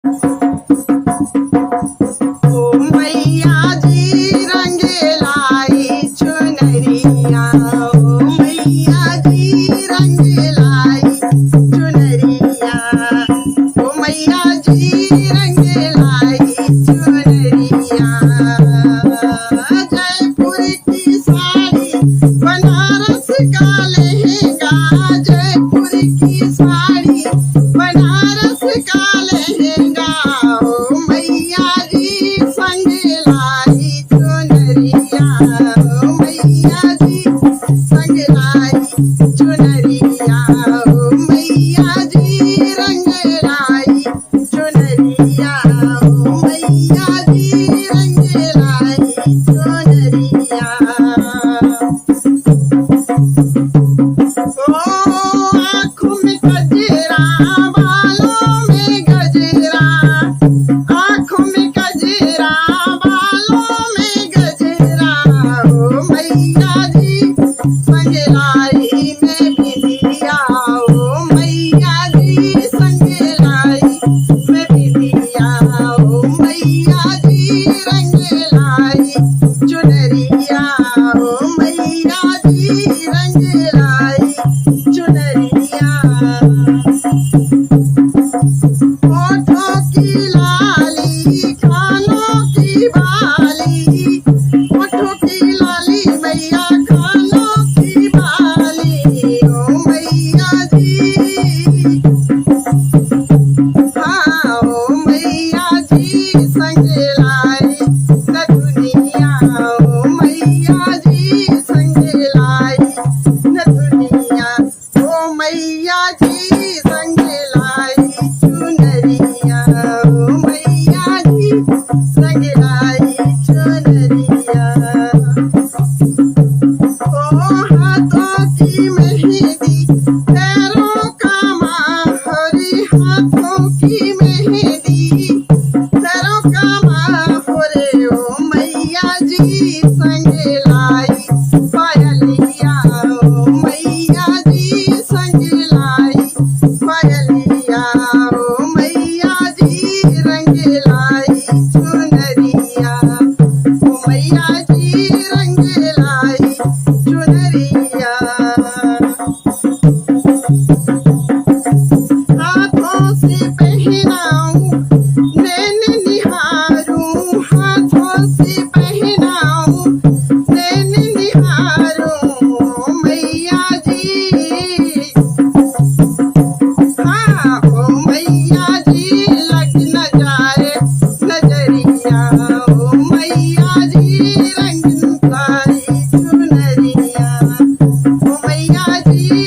ओ मैया जी रंग लाई चुनरिया, ओ मैया जी रंग लाई चुनरिया, ओ मैया जी रंग लाई चुनरिया। जयपुर की साड़ी बनारस का लहंगा, जयपुर की साड़ी बनारस का लहंगा, ओ मैया जी संग लाई चुनरिया, ओ मैया जी संग लाई चुनरिया, ओ मैया जी रंग लाई चुनरिया, ओ मैया जी रंग लाई चुनरिया। ओ आँखों में गजरा, बालों में गजरा, आँखों में गजरा, बालों में गजरा, ओ मैया जी संग लाई मैं बिंदिया, ओ मैया जी संग लाई मैं बिंदिया, ओ मैया जी रंग लाई चुनरिया, ओ मैया जी रंग लाई चुनरिया। होठों की लाली, कानों की बाली, होठों की लाली मैया, कानों की बाली, ओ मैया जी, हाँ ओ मैया जी संग लाई न दुनिया, ओ मैया जी संग लाई न दुनिया, ओ मैया जी संग लाई चुनरिया, ओ मैया जी संग लाई चुनरिया। ओ हाथों की मेहंदी, पैरों का माहौरी, हाथों की मेहंदी, पैरों का माहौरे, ओ मैया जी संग लाई पायलिया, ओ मैया जी संग लाई पायलिया, ओ मैया जी रंग लाई चुनरिया, ओ मैया जी रंग लाई चुनरिया। हाथों से पहनाऊं नैन निहारूं, हाथों से पहनाऊं नैन निहारूं, ओ मैया जी, हाँ ओ मैया जी लग न जाए नजरिया, ओ मैया जी रंग लाई चुनरिया, ओ मैया जी